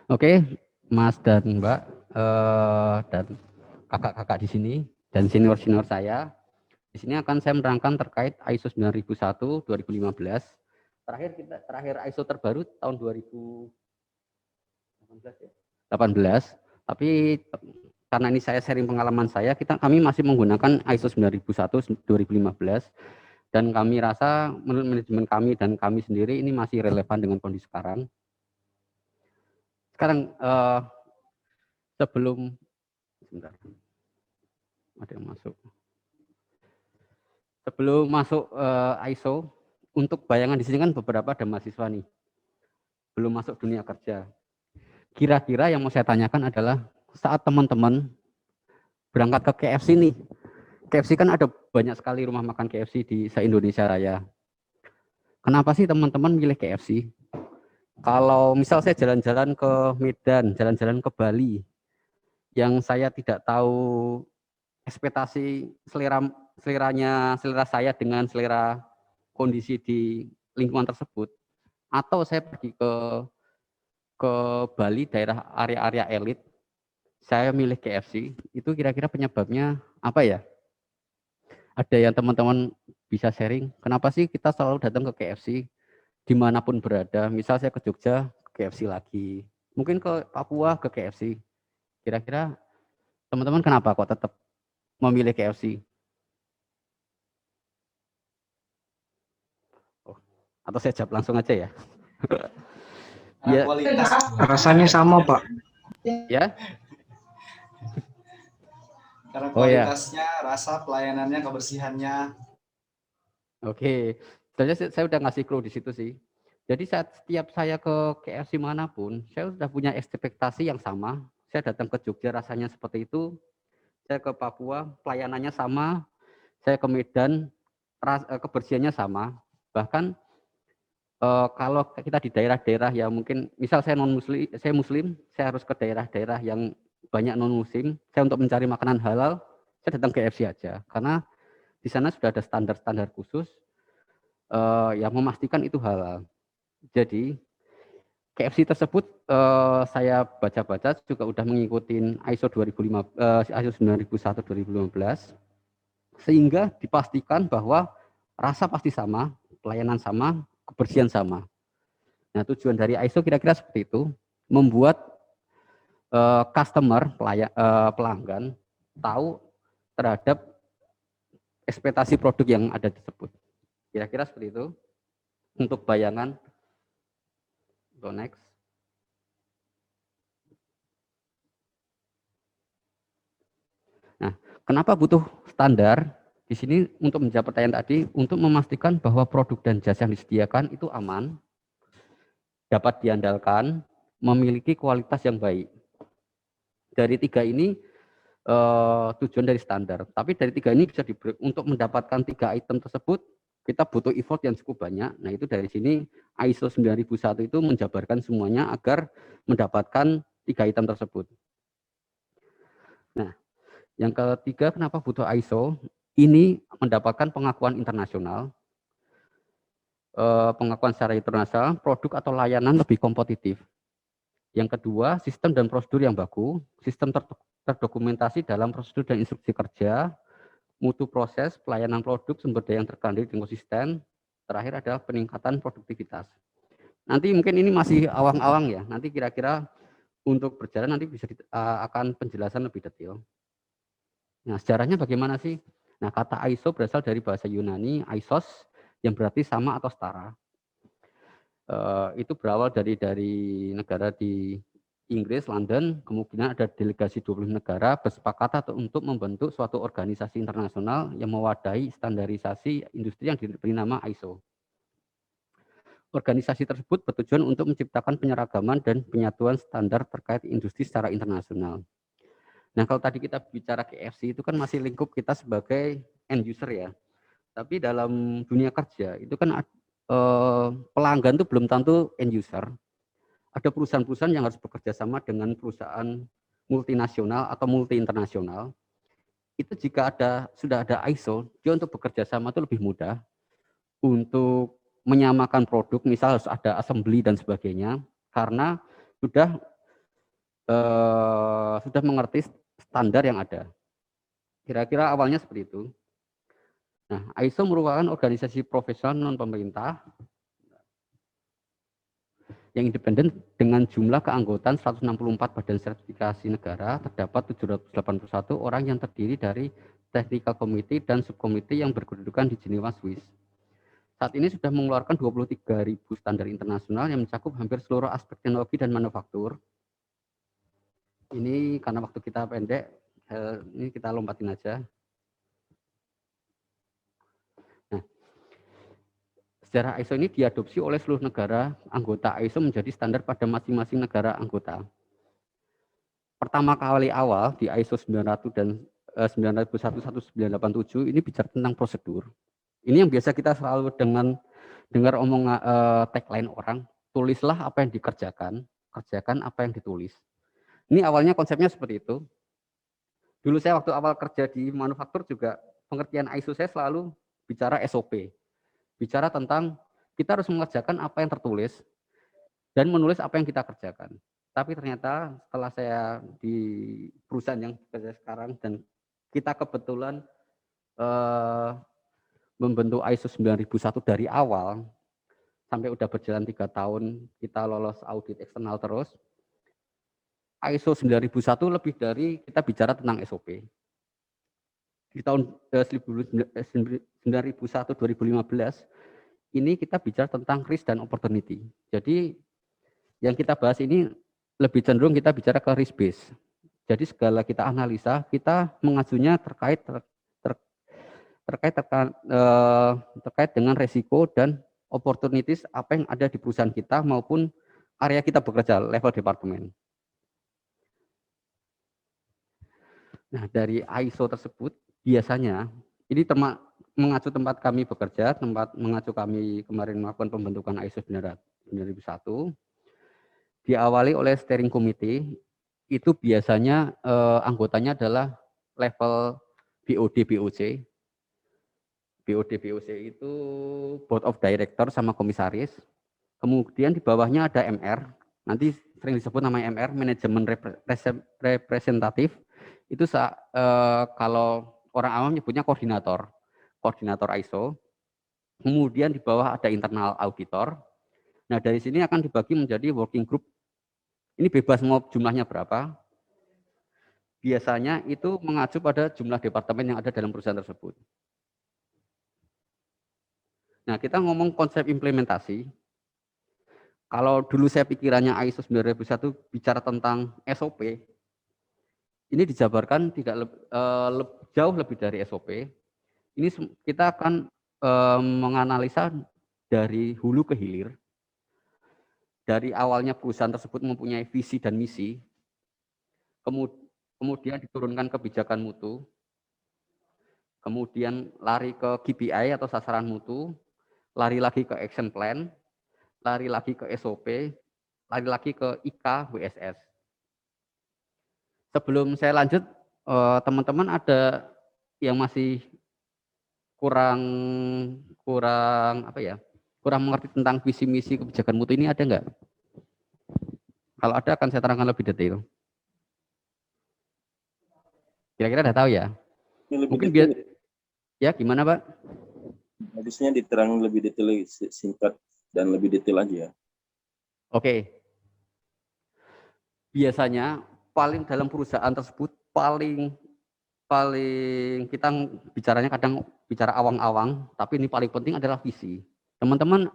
Oke, Mas dan Mbak dan kakak-kakak di sini dan senior-senior saya. Di sini akan saya menerangkan terkait ISO 9001 2015. Terakhir ISO terbaru tahun 2018 ya. 18. Tapi karena ini saya sharing pengalaman saya, kami masih menggunakan ISO 9001 2015 dan kami rasa menurut manajemen kami dan kami sendiri ini masih relevan dengan kondisi sekarang. Sekarang sebelum sebentar, ada yang masuk. Sebelum masuk ISO, untuk bayangan di sini kan beberapa ada mahasiswa nih, belum masuk dunia kerja. Kira-kira yang mau saya tanyakan adalah saat teman-teman berangkat ke KFC nih, KFC kan ada banyak sekali rumah makan KFC di se-Indonesia Raya. Kenapa sih teman-teman milih KFC? Kalau misal saya jalan-jalan ke Medan, jalan-jalan ke Bali, yang saya tidak tahu ekspektasi selera saya dengan selera kondisi di lingkungan tersebut, atau saya pergi ke Bali daerah area-area elit, saya milih KFC, itu kira-kira penyebabnya apa ya? Ada yang teman-teman bisa sharing, kenapa sih kita selalu datang ke KFC dimanapun berada? Misal saya ke Jogja, ke KFC lagi, mungkin ke Papua, ke KFC. Kira-kira teman-teman kenapa kok tetap memilih KFC? Oh, atau saya jawab langsung aja ya? Ya. Kualitas. Rasanya sama, Pak. Ya. Karena Oh ya. kualitasnya, rasa, pelayanannya, kebersihannya. Oke. Sebenarnya saya udah ngasih clue di situ sih. Jadi setiap saya ke KFC manapun, saya sudah punya ekspektasi yang sama. Saya datang ke Jogja rasanya seperti itu. Saya ke Papua, pelayanannya sama. Saya ke Medan, kebersihannya sama. Bahkan kalau kita di daerah-daerah yang mungkin, misal saya Muslim, saya harus ke daerah-daerah yang banyak non Muslim. Saya untuk mencari makanan halal, saya datang ke KFC aja. Karena di sana sudah ada standar-standar khusus yang memastikan itu halal. Jadi KFC tersebut saya baca-baca juga udah mengikuti ISO 9001 2015, sehingga dipastikan bahwa rasa pasti sama, pelayanan sama, kebersihan sama. Nah, tujuan dari ISO kira-kira seperti itu, membuat pelanggan tahu terhadap ekspektasi produk yang ada tersebut. Kira-kira seperti itu. Untuk bayangan, go next. Nah, kenapa butuh standar? Di sini untuk menjawab pertanyaan tadi, untuk memastikan bahwa produk dan jasa yang disediakan itu aman, dapat diandalkan, memiliki kualitas yang baik. Dari tiga ini tujuan dari standar. Tapi dari tiga ini bisa di-break. Untuk mendapatkan tiga item tersebut, kita butuh effort yang cukup banyak. Nah, itu dari sini ISO 9001 itu menjabarkan semuanya agar mendapatkan tiga item tersebut. Nah, yang ketiga, kenapa butuh ISO? Ini mendapatkan pengakuan internasional. Pengakuan secara internasional, produk atau layanan lebih kompetitif. Yang kedua, sistem dan prosedur yang baku, sistem terdokumentasi dalam prosedur dan instruksi kerja, mutu proses, pelayanan produk, sumber daya yang terkendali dan konsisten. Terakhir adalah peningkatan produktivitas. Nanti mungkin ini masih awang-awang ya, nanti kira-kira untuk berjalan nanti bisa akan penjelasan lebih detail. Nah, sejarahnya bagaimana sih? Nah, kata ISO berasal dari bahasa Yunani, isos, yang berarti sama atau setara. Itu berawal dari negara di Inggris, London, kemungkinan ada delegasi 20 negara bersepakat untuk membentuk suatu organisasi internasional yang mewadahi standarisasi industri yang diberi nama ISO. Organisasi tersebut bertujuan untuk menciptakan penyeragaman dan penyatuan standar terkait industri secara internasional. Nah, kalau tadi kita bicara KFC itu kan masih lingkup kita sebagai end user ya. Tapi dalam dunia kerja itu kan pelanggan itu belum tentu end user. Ada perusahaan-perusahaan yang harus bekerja sama dengan perusahaan multinasional atau multi internasional. Itu jika sudah ada ISO, dia untuk bekerja sama itu lebih mudah. Untuk menyamakan produk, misal harus ada assembly dan sebagainya, karena sudah sudah mengerti standar yang ada. Kira-kira awalnya seperti itu. Nah, ISO merupakan organisasi profesional non-pemerintah yang independen dengan jumlah keanggotaan 164 badan sertifikasi negara, terdapat 781 orang yang terdiri dari technical committee dan subkomite yang berkedudukan di Jenewa, Swiss. Saat ini sudah mengeluarkan 23.000 standar internasional yang mencakup hampir seluruh aspek teknologi dan manufaktur. Ini karena waktu kita pendek, ini kita lompatin aja. Nah, sejarah ISO ini diadopsi oleh seluruh negara anggota ISO menjadi standar pada masing-masing negara anggota. Pertama kali awal di ISO 900 dan 9001-1987 ini bicara tentang prosedur. Ini yang biasa kita selalu dengar omongan tagline orang, tulislah apa yang dikerjakan, kerjakan apa yang ditulis. Ini awalnya konsepnya seperti itu. Dulu saya waktu awal kerja di manufaktur juga pengertian ISO saya selalu bicara SOP. Bicara tentang kita harus mengerjakan apa yang tertulis dan menulis apa yang kita kerjakan. Tapi ternyata setelah saya di perusahaan yang bekerja sekarang dan kita kebetulan membentuk ISO 9001 dari awal sampai udah berjalan 3 tahun, kita lolos audit eksternal terus. ISO 9001 lebih dari kita bicara tentang SOP. Di tahun 9001 2015 ini kita bicara tentang risk dan opportunity. Jadi yang kita bahas ini lebih cenderung kita bicara ke risk base. Jadi segala kita analisa, kita mengajunya terkait dengan resiko dan opportunities apa yang ada di perusahaan kita maupun area kita bekerja level departemen. Nah, dari ISO tersebut biasanya ini mengacu tempat kami bekerja, mengacu kami kemarin melakukan pembentukan ISO 9001 diawali oleh steering committee. Itu biasanya anggotanya adalah level BOD BOC. BOD BOC itu board of director sama komisaris. Kemudian di bawahnya ada MR. Nanti sering disebut namanya MR, manajemen representatif. Itu kalau orang awam nyebutnya koordinator ISO. Kemudian di bawah ada internal auditor. Nah, dari sini akan dibagi menjadi working group. Ini bebas mau jumlahnya berapa. Biasanya itu mengacu pada jumlah departemen yang ada dalam perusahaan tersebut. Nah, kita ngomong konsep implementasi. Kalau dulu saya pikirannya ISO 9001 bicara tentang SOP, ini dijabarkan tidak jauh lebih dari SOP. Ini kita akan menganalisa dari hulu ke hilir. Dari awalnya perusahaan tersebut mempunyai visi dan misi, kemudian diturunkan kebijakan mutu, kemudian lari ke KPI atau sasaran mutu, lari lagi ke action plan, lari lagi ke SOP, lari lagi ke IK, WSS. Sebelum saya lanjut, teman-teman ada yang masih kurang mengerti tentang visi misi kebijakan mutu ini, ada enggak? Kalau ada akan saya terangkan lebih detail. Kira-kira udah tahu ya? Mungkin biar ya gimana, Pak? Habisnya diterang lebih detail, singkat dan lebih detail aja. Oke. Biasanya paling dalam perusahaan tersebut paling kita bicaranya kadang bicara awang-awang, tapi ini paling penting adalah visi. Teman-teman,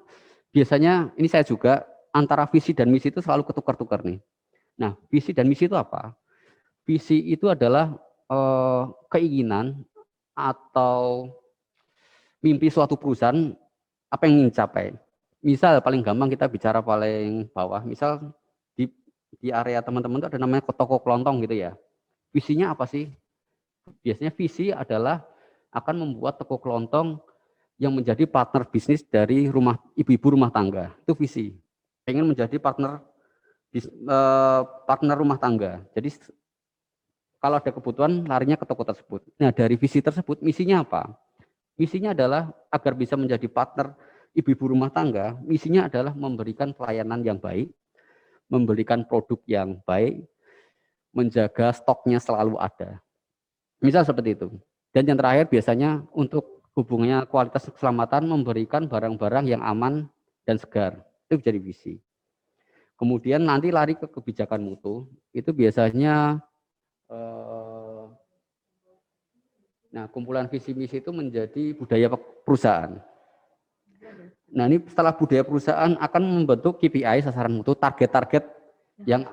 biasanya ini saya juga antara visi dan misi itu selalu ketukar-tukar nih. Nah, visi dan misi itu apa? Visi itu adalah keinginan atau mimpi suatu perusahaan apa yang ingin dicapai. Misal paling gampang kita bicara paling bawah, misal di area teman-teman itu ada namanya toko kelontong gitu ya. Visinya apa sih? Biasanya visi adalah akan membuat toko kelontong yang menjadi partner bisnis dari ibu-ibu rumah tangga. Itu visi. Pengen menjadi partner rumah tangga. Jadi kalau ada kebutuhan larinya ke toko tersebut. Nah, dari visi tersebut misinya apa? Misinya adalah agar bisa menjadi partner ibu-ibu rumah tangga. Misinya adalah memberikan pelayanan yang baik, memberikan produk yang baik, menjaga stoknya selalu ada. Misal seperti itu. Dan yang terakhir biasanya untuk hubungannya kualitas keselamatan memberikan barang-barang yang aman dan segar. Itu jadi visi. Kemudian nanti lari ke kebijakan mutu. Itu biasanya nah, kumpulan visi misi itu menjadi budaya perusahaan. Nah, ini setelah budaya perusahaan akan membentuk KPI sasaran mutu, target-target yang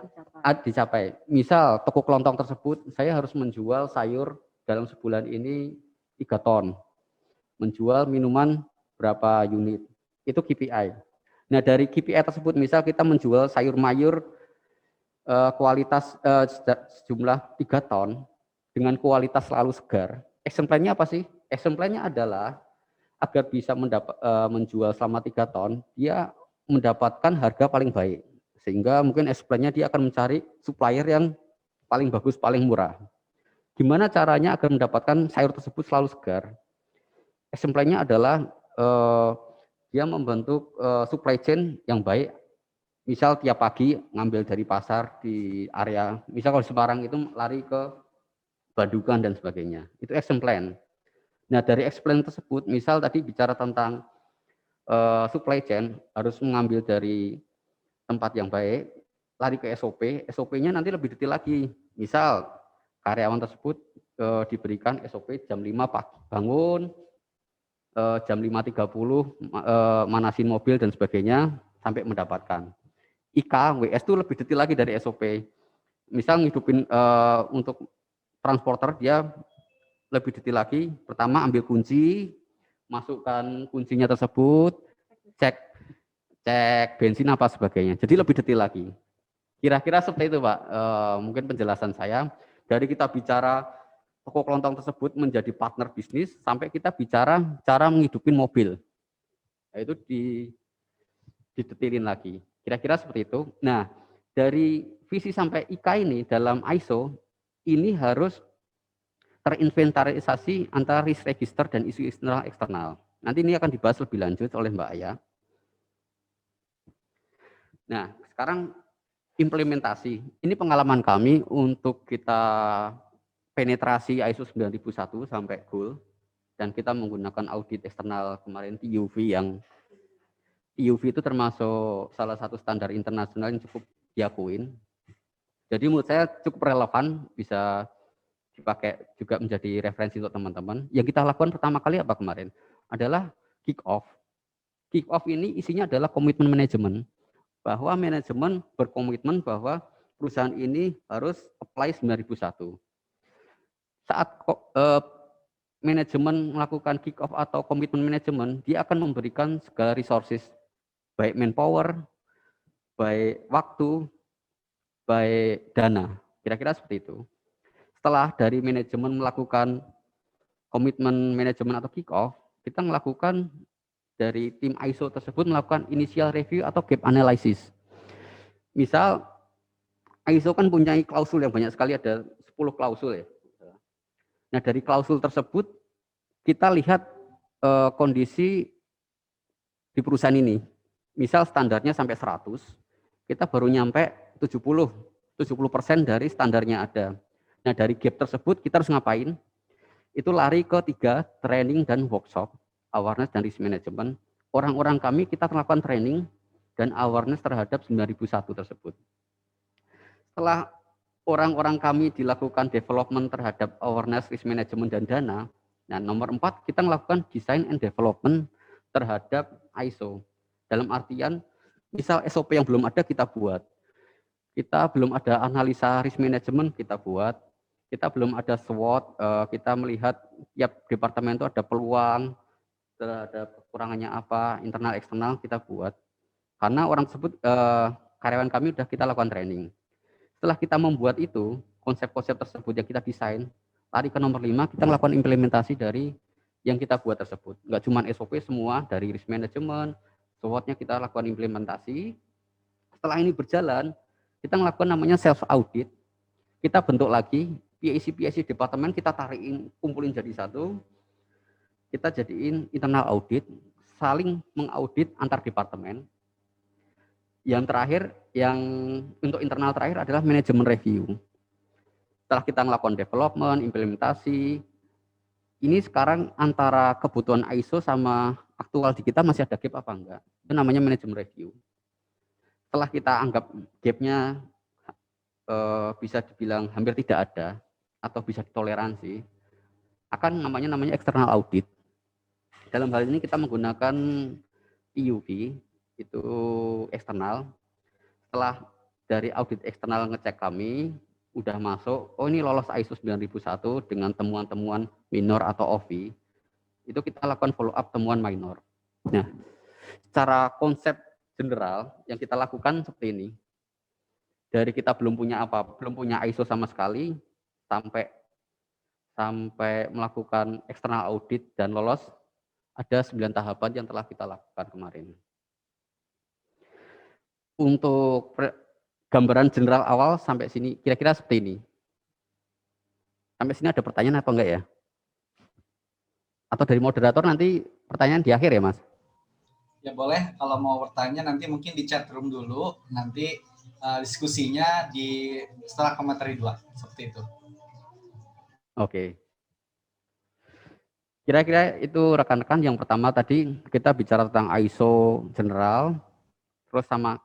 dicapai. Misal toko kelontong tersebut saya harus menjual sayur dalam sebulan ini 3 ton. Menjual minuman berapa unit. Itu KPI. Nah, dari KPI tersebut misal kita menjual sayur mayur kualitas sejumlah 3 ton dengan kualitas selalu segar. Action plan-nya apa sih? Action plan-nya adalah agar bisa menjual selama 3 ton, dia mendapatkan harga paling baik. Sehingga mungkin action plan-nya dia akan mencari supplier yang paling bagus, paling murah. Gimana caranya agar mendapatkan sayur tersebut selalu segar? Action plan-nya adalah dia membentuk supply chain yang baik. Misal tiap pagi ngambil dari pasar di area, misal kalau di Semarang itu lari ke Bandungan dan sebagainya. Itu action plan. Nah, dari action plan tersebut, misal tadi bicara tentang supply chain, harus mengambil dari tempat yang baik, lari ke SOP. SOP-nya nanti lebih detail lagi. Misal karyawan tersebut diberikan SOP jam 5 pagi bangun, jam 5.30 manasin mobil dan sebagainya sampai mendapatkan. IK, WS itu lebih detail lagi dari SOP. Misal ngidupin untuk transporter, dia lebih detail lagi. Pertama ambil kunci, masukkan kuncinya tersebut, cek bensin apa sebagainya. Jadi lebih detail lagi. Kira-kira seperti itu, Pak. Mungkin penjelasan saya. Dari kita bicara toko kelontong tersebut menjadi partner bisnis, sampai kita bicara cara menghidupin mobil. Nah, itu didetilin lagi. Kira-kira seperti itu. Nah, dari visi sampai IK ini dalam ISO, ini harus terinventarisasi antara risk register dan isu eksternal. Nanti ini akan dibahas lebih lanjut oleh Mbak Aya. Nah, sekarang implementasi. Ini pengalaman kami untuk kita penetrasi ISO 9001 sampai goal, dan kita menggunakan audit eksternal kemarin TUV, yang TUV itu termasuk salah satu standar internasional yang cukup diakuin. Jadi menurut saya cukup relevan, bisa dipakai juga menjadi referensi untuk teman-teman. Yang kita lakukan pertama kali apa kemarin? Adalah kick off. Kick off ini isinya adalah komitmen manajemen, bahwa manajemen berkomitmen bahwa perusahaan ini harus apply 9001. Saat manajemen melakukan kick off atau komitmen manajemen, dia akan memberikan segala resources, baik manpower, baik waktu, baik dana. Kira-kira seperti itu. Setelah dari manajemen melakukan komitmen manajemen atau kick off, kita melakukan dari tim ISO tersebut melakukan initial review atau gap analysis. Misal ISO kan punya klausul yang banyak sekali, ada 10 klausul ya. Nah, dari klausul tersebut kita lihat kondisi di perusahaan ini. Misal standarnya sampai 100, kita baru nyampe 70% dari standarnya ada. Nah, dari gap tersebut kita harus ngapain? Itu lari ke 3, training dan workshop, awareness dan risk management. Orang-orang kami kita melakukan training dan awareness terhadap 9001 tersebut. Setelah orang-orang kami dilakukan development terhadap awareness, risk management, dan dana, nah nomor 4 kita melakukan design and development terhadap ISO. Dalam artian, misal SOP yang belum ada kita buat. Kita belum ada analisa risk management kita buat. Kita belum ada SWOT, kita melihat tiap departemen itu ada peluang, ada kekurangannya apa, internal eksternal kita buat. Karena orang tersebut, karyawan kami sudah kita lakukan training. Setelah kita membuat itu, konsep-konsep tersebut yang kita desain, lari ke nomor 5, kita melakukan implementasi dari yang kita buat tersebut. Enggak cuma SOP semua, dari risk management, SWOT-nya kita lakukan implementasi. Setelah ini berjalan, kita melakukan namanya self audit. Kita bentuk lagi PIC departemen, kita tarikin, kumpulin jadi satu. Kita jadiin internal audit, saling mengaudit antar departemen. Yang terakhir, yang untuk internal terakhir adalah manajemen review. Setelah kita melakukan development, implementasi, ini sekarang antara kebutuhan ISO sama aktual di kita masih ada gap apa enggak? Itu namanya manajemen review. Setelah kita anggap gapnya bisa dibilang hampir tidak ada atau bisa ditoleransi, akan namanya external audit. Dalam hal ini kita menggunakan PUV, itu eksternal. Setelah dari audit eksternal ngecek kami, udah masuk, oh ini lolos ISO 9001 dengan temuan-temuan minor atau OV, itu kita lakukan follow up temuan minor. Nah, secara konsep general yang kita lakukan seperti ini. Dari kita belum punya ISO sama sekali, sampai melakukan external audit dan lolos, ada 9 tahapan yang telah kita lakukan kemarin. Untuk gambaran general awal sampai sini kira-kira seperti ini. Sampai sini ada pertanyaan apa enggak ya? Atau dari moderator nanti pertanyaan di akhir ya, Mas? Ya boleh, kalau mau bertanya nanti mungkin di chat room dulu, nanti diskusinya setelah ke materi 2, seperti itu. Oke. Kira-kira itu rekan-rekan yang pertama tadi kita bicara tentang ISO general, terus sama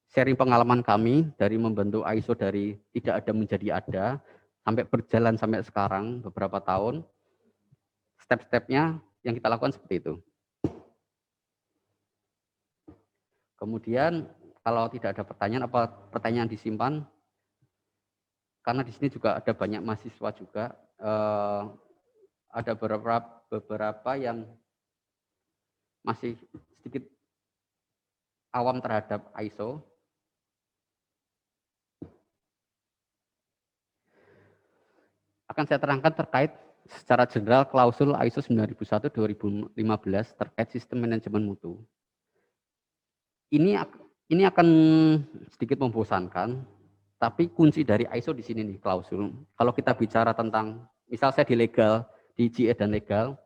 sharing pengalaman kami dari membentuk ISO dari tidak ada menjadi ada, sampai berjalan sampai sekarang beberapa tahun, step-stepnya yang kita lakukan seperti itu. Kemudian kalau tidak ada pertanyaan, apa pertanyaan disimpan? Karena di sini juga ada banyak mahasiswa juga, ada beberapa yang masih sedikit awam terhadap ISO. Akan saya terangkan terkait secara general klausul ISO 9001-2015 terkait sistem manajemen mutu. Ini akan sedikit membosankan, tapi kunci dari ISO di sini nih klausul. Kalau kita bicara tentang, misal saya di legal, di GE dan legal,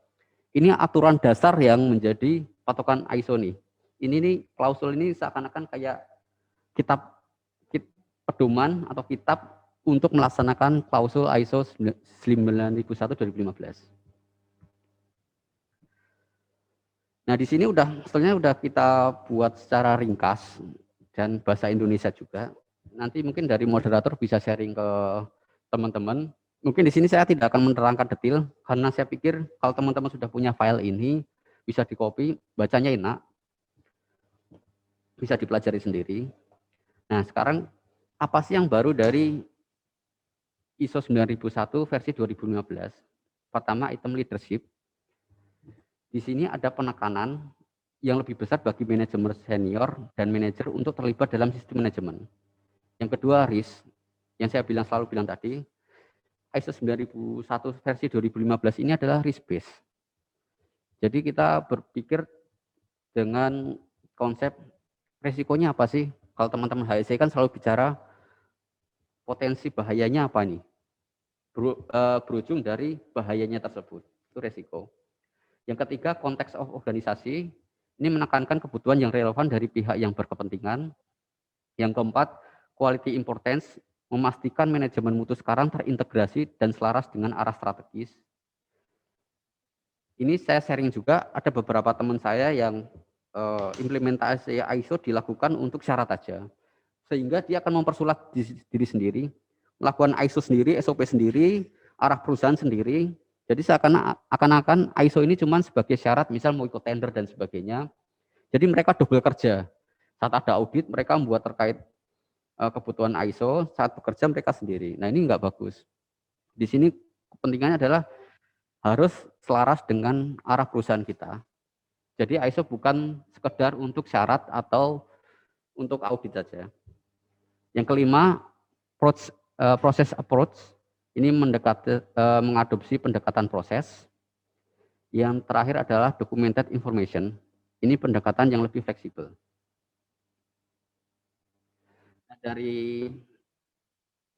ini aturan dasar yang menjadi patokan ISO nih. Ini nih klausul ini seakan-akan kayak kitab pedoman atau kitab untuk melaksanakan klausul ISO 9001-2015. Nah, di sini sebenarnya udah kita buat secara ringkas dan bahasa Indonesia juga. Nanti mungkin dari moderator bisa sharing ke teman-teman. Mungkin di sini saya tidak akan menerangkan detail karena saya pikir kalau teman-teman sudah punya file ini bisa di-copy, bacanya enak. Bisa dipelajari sendiri. Nah, sekarang apa sih yang baru dari ISO 9001 versi 2015? Pertama, item leadership. Di sini ada penekanan yang lebih besar bagi manajemen senior dan manajer untuk terlibat dalam sistem manajemen. Yang kedua, risk. Yang saya selalu bilang tadi, ISO 9001 versi 2015 ini adalah risk based. Jadi kita berpikir dengan konsep resikonya apa sih? Kalau teman-teman HSE kan selalu bicara potensi bahayanya apa nih? Berujung dari bahayanya tersebut. Itu resiko. Yang ketiga, konteks of organisasi. Ini menekankan kebutuhan yang relevan dari pihak yang berkepentingan. Yang keempat, quality importance. Memastikan manajemen mutu sekarang terintegrasi dan selaras dengan arah strategis. Ini saya sharing juga, ada beberapa teman saya yang implementasi ISO dilakukan untuk syarat aja. Sehingga dia akan mempersulit diri sendiri, melakukan ISO sendiri, SOP sendiri, arah perusahaan sendiri. Jadi seakan-akan ISO ini cuma sebagai syarat, misal mau ikut tender dan sebagainya. Jadi mereka double kerja. Saat ada audit, mereka membuat terkait kebutuhan ISO, saat bekerja mereka sendiri. Nah, ini enggak bagus. Di sini kepentingannya adalah harus selaras dengan arah perusahaan kita. Jadi ISO bukan sekedar untuk syarat atau untuk audit saja. Yang kelima, proses approach. Ini mengadopsi pendekatan proses. Yang terakhir adalah documented information. Ini pendekatan yang lebih fleksibel. Nah,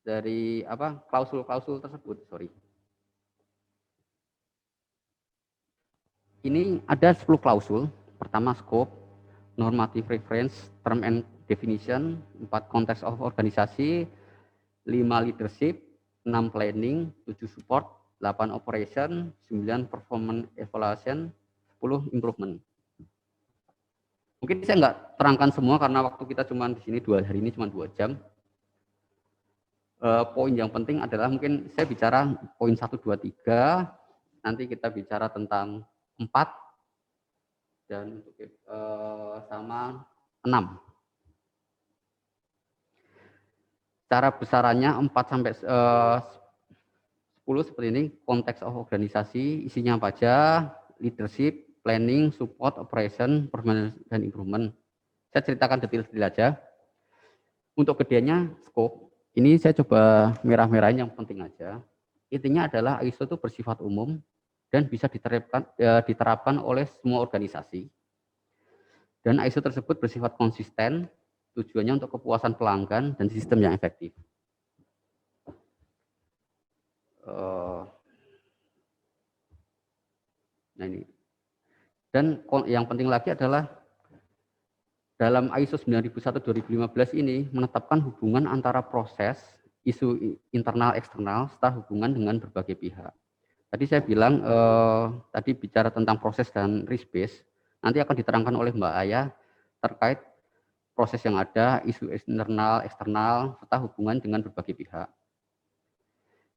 dari klausul-klausul tersebut, ini ada 10 klausul. Pertama, scope, normative reference, term and definition, 4 context of organisasi, 5 leadership, 6 planning, 7 support, 8 operation, 9 performance evaluation, 10 improvement. Mungkin saya nggak terangkan semua karena waktu kita cuma di sini hari ini cuma 2 jam. Poin yang penting adalah mungkin saya bicara poin 1, 2, 3, nanti kita bicara tentang 4 dan untuk sama 6. Cara besarannya 4 sampai 10 seperti ini, konteks of organisasi, isinya apa aja, leadership, planning, support, operation, performance, dan improvement. Saya ceritakan detail-detail aja. Untuk gedeannya, scope. Ini saya coba merah-merahin yang penting aja. Intinya adalah ISO itu bersifat umum dan bisa diterapkan oleh semua organisasi. Dan ISO tersebut bersifat konsisten, tujuannya untuk kepuasan pelanggan dan sistem yang efektif. Nah ini. Dan yang penting lagi adalah dalam ISO 9001-2015 ini menetapkan hubungan antara proses, isu internal eksternal, serta hubungan dengan berbagai pihak. Tadi saya bilang, tadi bicara tentang proses dan risk base, nanti akan diterangkan oleh Mbak Aya terkait proses yang ada, isu internal, eksternal, serta hubungan dengan berbagai pihak.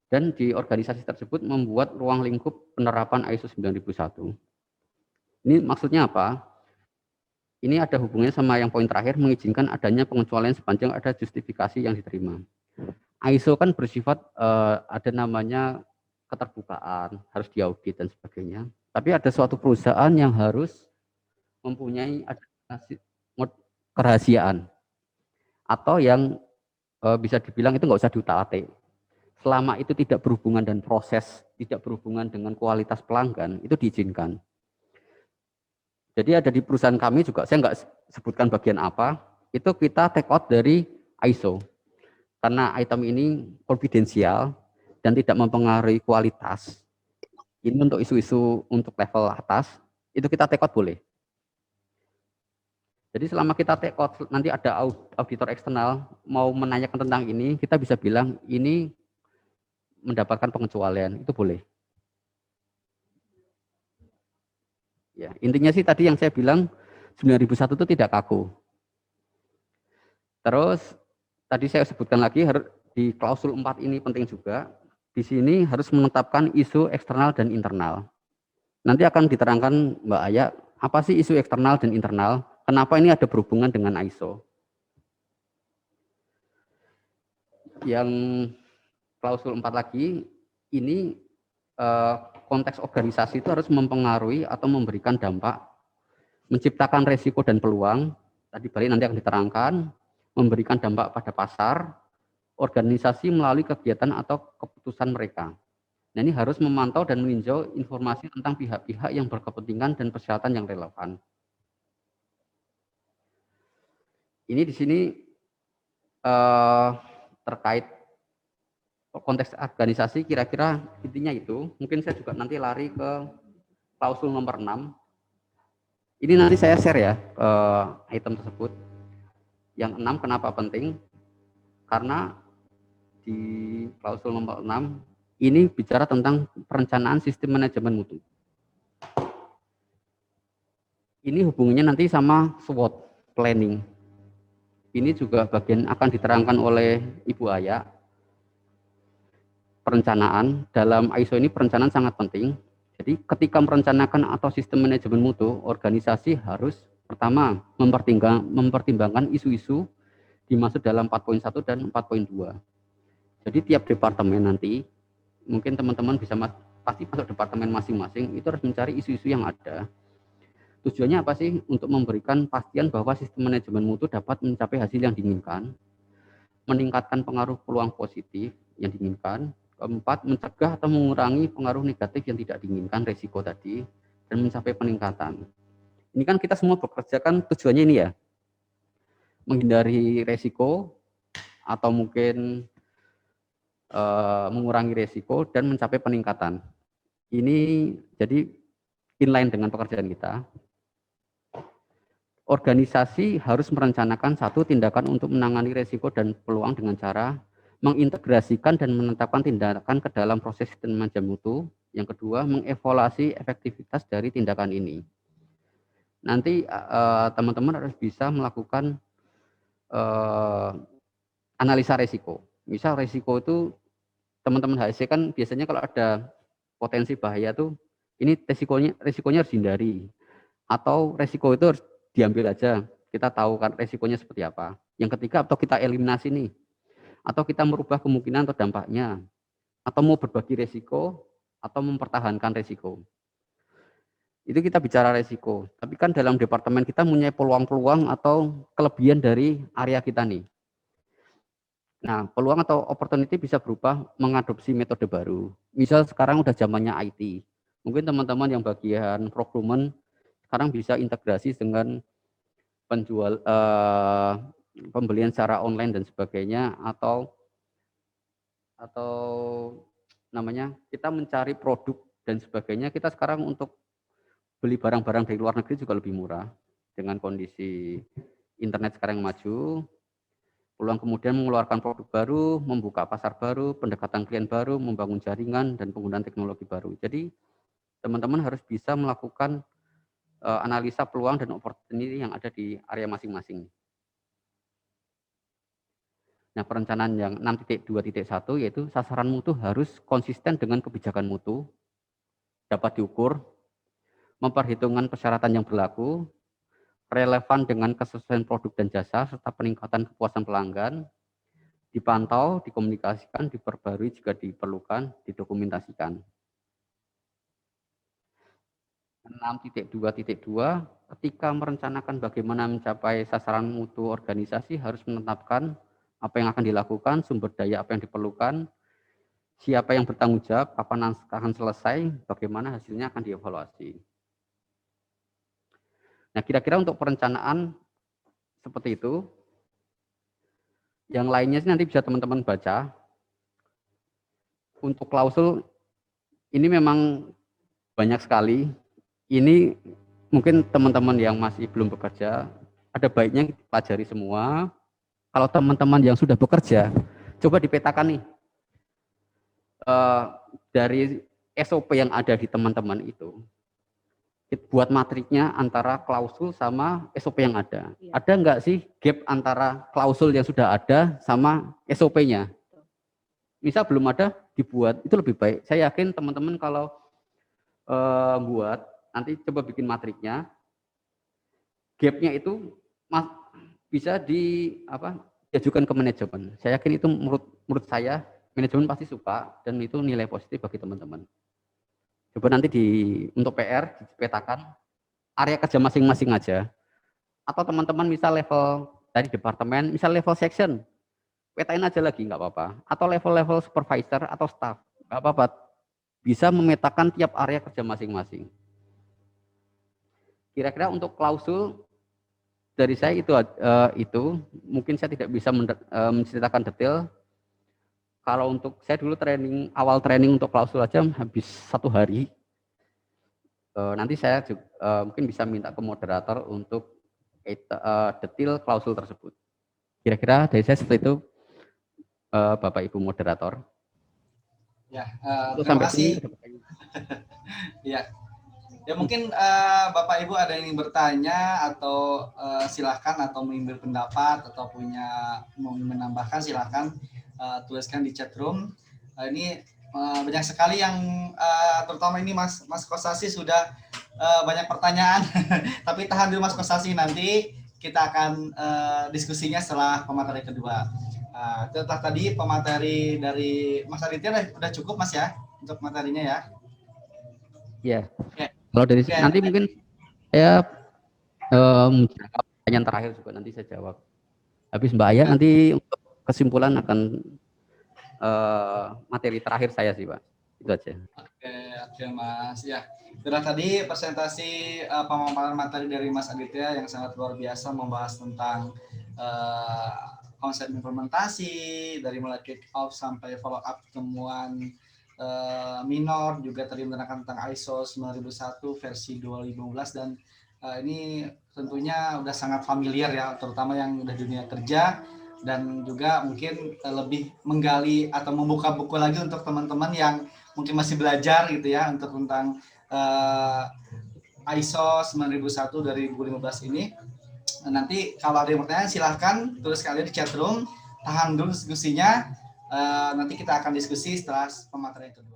Dan di organisasi tersebut membuat ruang lingkup penerapan ISO 9001. Ini maksudnya apa? Ini ada hubungannya sama yang poin terakhir, mengizinkan adanya pengecualian sepanjang ada justifikasi yang diterima. ISO kan bersifat ada namanya keterbukaan, harus diaudit dan sebagainya. Tapi ada suatu perusahaan yang harus mempunyai kerahasiaan atau yang bisa dibilang itu nggak usah diutak-atik. Selama itu tidak berhubungan dan proses, tidak berhubungan dengan kualitas pelanggan, itu diizinkan. Jadi ada di perusahaan kami juga, saya nggak sebutkan bagian apa, itu kita take out dari ISO. Karena item ini konfidensial dan tidak mempengaruhi kualitas. Ini untuk isu-isu untuk level atas, itu kita take out boleh. Jadi selama kita take out, nanti ada auditor eksternal mau menanyakan tentang ini, kita bisa bilang ini mendapatkan pengecualian, itu boleh. Ya, intinya sih tadi yang saya bilang 9001 itu tidak kaku. Terus tadi saya sebutkan lagi di klausul 4 ini penting juga. Di sini harus menetapkan isu eksternal dan internal. Nanti akan diterangkan Mbak Aya, apa sih isu eksternal dan internal? Kenapa ini ada berhubungan dengan ISO? Yang klausul 4 lagi, ini konteks organisasi itu harus mempengaruhi atau memberikan dampak, menciptakan resiko dan peluang, tadi balik nanti akan diterangkan, memberikan dampak pada pasar, organisasi melalui kegiatan atau keputusan mereka. Nah ini harus memantau dan meninjau informasi tentang pihak-pihak yang berkepentingan dan persyaratan yang relevan. Ini di sini terkait konteks organisasi kira-kira intinya itu. Mungkin saya juga nanti lari ke klausul nomor 6. Ini nanti saya share ya item tersebut. Yang 6 kenapa penting? Karena di klausul nomor 6 ini bicara tentang perencanaan sistem manajemen mutu. Ini hubungannya nanti sama SWOT planning. Ini juga bagian akan diterangkan oleh Ibu Aya. Perencanaan dalam ISO ini perencanaan sangat penting. Jadi ketika merencanakan atau sistem manajemen mutu, organisasi harus pertama mempertimbangkan isu-isu dimaksud dalam 4.1 dan 4.2. Jadi tiap departemen nanti, mungkin teman-teman bisa pasti masuk departemen masing-masing, itu harus mencari isu-isu yang ada. Tujuannya apa sih? Untuk memberikan pastian bahwa sistem manajemen mutu dapat mencapai hasil yang diinginkan, meningkatkan pengaruh peluang positif yang diinginkan, keempat, mencegah atau mengurangi pengaruh negatif yang tidak diinginkan, resiko tadi, dan mencapai peningkatan. Ini kan kita semua bekerja kan tujuannya ini ya, menghindari resiko, atau mungkin mengurangi resiko, dan mencapai peningkatan. Ini jadi inline dengan pekerjaan kita. Organisasi harus merencanakan satu tindakan untuk menangani resiko dan peluang dengan cara mengintegrasikan dan menetapkan tindakan ke dalam proses sistem manajemen mutu. Yang kedua, mengevaluasi efektivitas dari tindakan ini. Nanti teman-teman harus bisa melakukan analisa resiko. Misal resiko itu teman-teman HSC kan biasanya kalau ada potensi bahaya tuh ini resikonya harus dihindari, atau resiko itu harus diambil aja. Kita tahu kan resikonya seperti apa. Yang ketiga, atau kita eliminasi nih, atau kita merubah kemungkinan atau dampaknya, atau mau berbagi resiko, atau mempertahankan resiko. Itu kita bicara resiko. Tapi kan dalam departemen kita punya peluang-peluang atau kelebihan dari area kita nih. Nah, peluang atau opportunity bisa berubah mengadopsi metode baru. Misal sekarang udah zamannya IT. Mungkin teman-teman yang bagian procurement sekarang bisa integrasi dengan pembelian secara online dan sebagainya, atau namanya kita mencari produk dan sebagainya. Kita sekarang untuk beli barang-barang dari luar negeri juga lebih murah dengan kondisi internet sekarang yang maju. Peluang kemudian mengeluarkan produk baru, membuka pasar baru, pendekatan klien baru, membangun jaringan, dan penggunaan teknologi baru. Jadi teman-teman harus bisa melakukan analisa peluang dan opportunity yang ada di area masing-masing. Nah, perencanaan yang 6.2.1 yaitu sasaran mutu harus konsisten dengan kebijakan mutu, dapat diukur, memperhitungkan persyaratan yang berlaku, relevan dengan kesesuaian produk dan jasa, serta peningkatan kepuasan pelanggan, dipantau, dikomunikasikan, diperbarui jika diperlukan, didokumentasikan. 6.2.2, ketika merencanakan bagaimana mencapai sasaran mutu organisasi harus menetapkan apa yang akan dilakukan, sumber daya apa yang diperlukan, siapa yang bertanggung jawab, kapan akan selesai, bagaimana hasilnya akan dievaluasi. Nah, kira-kira untuk perencanaan seperti itu. Yang lainnya sih nanti bisa teman-teman baca. Untuk klausul, ini memang banyak sekali. Ini mungkin teman-teman yang masih belum bekerja, ada baiknya pelajari semua. Kalau teman-teman yang sudah bekerja, coba dipetakan nih. Dari SOP yang ada di teman-teman itu, buat matriknya antara klausul sama SOP yang ada. Ya. Ada nggak sih gap antara klausul yang sudah ada sama SOP-nya? Misal belum ada, dibuat, itu lebih baik. Saya yakin teman-teman kalau buat, nanti coba bikin matriknya, gap-nya itu bisa diajukan ke manajemen. Saya yakin itu menurut saya, manajemen pasti suka, dan itu nilai positif bagi teman-teman. Coba nanti untuk PR dipetakan area kerja masing-masing aja. Atau teman-teman misal level dari departemen, misal level section, petain aja lagi nggak apa-apa. Atau level-level supervisor atau staff, nggak apa-apa. Bisa memetakan tiap area kerja masing-masing. Kira-kira untuk klausul dari saya itu mungkin saya tidak bisa menceritakan detail. Kalau untuk saya dulu awal training untuk klausul aja habis 1 hari. Nanti saya juga, mungkin bisa minta ke moderator untuk detail klausul tersebut. Kira-kira dari saya seperti itu, Bapak Ibu moderator. Ya, terima kasih. Ya, mungkin Bapak Ibu ada yang ingin bertanya atau silakan, atau mengambil pendapat atau mau menambahkan, silakan tuliskan di chat room. Ini banyak sekali yang terutama ini Mas Kosasi sudah banyak pertanyaan. Tapi tahan dulu Mas Kosasi, nanti kita akan diskusinya setelah pemateri kedua. Setelah tadi pemateri dari Mas Aditya udah cukup Mas ya untuk materinya ya. Iya. Okay. Kalau dari nanti mungkin saya pertanyaan terakhir juga nanti saya jawab. Habis Mbak Aya nanti untuk kesimpulan akan materi terakhir saya sih Pak. Itu aja. Oke Mas. Ya. Sudah tadi presentasi pemaparan materi dari Mas Aditya yang sangat luar biasa, membahas tentang konsep implementasi dari mulai kick off sampai follow up temuan minor, juga tadi menerangkan tentang ISO 9001 versi 2015, dan ini tentunya udah sangat familiar ya, terutama yang udah dunia kerja dan juga mungkin lebih menggali atau membuka buku lagi untuk teman-teman yang mungkin masih belajar gitu ya untuk tentang ISO 9001 2015 ini. Nanti kalau ada yang bertanya silahkan tulis kalian di chat room, tahan dulu diskusinya. Nanti kita akan diskusi setelah pematerian kedua.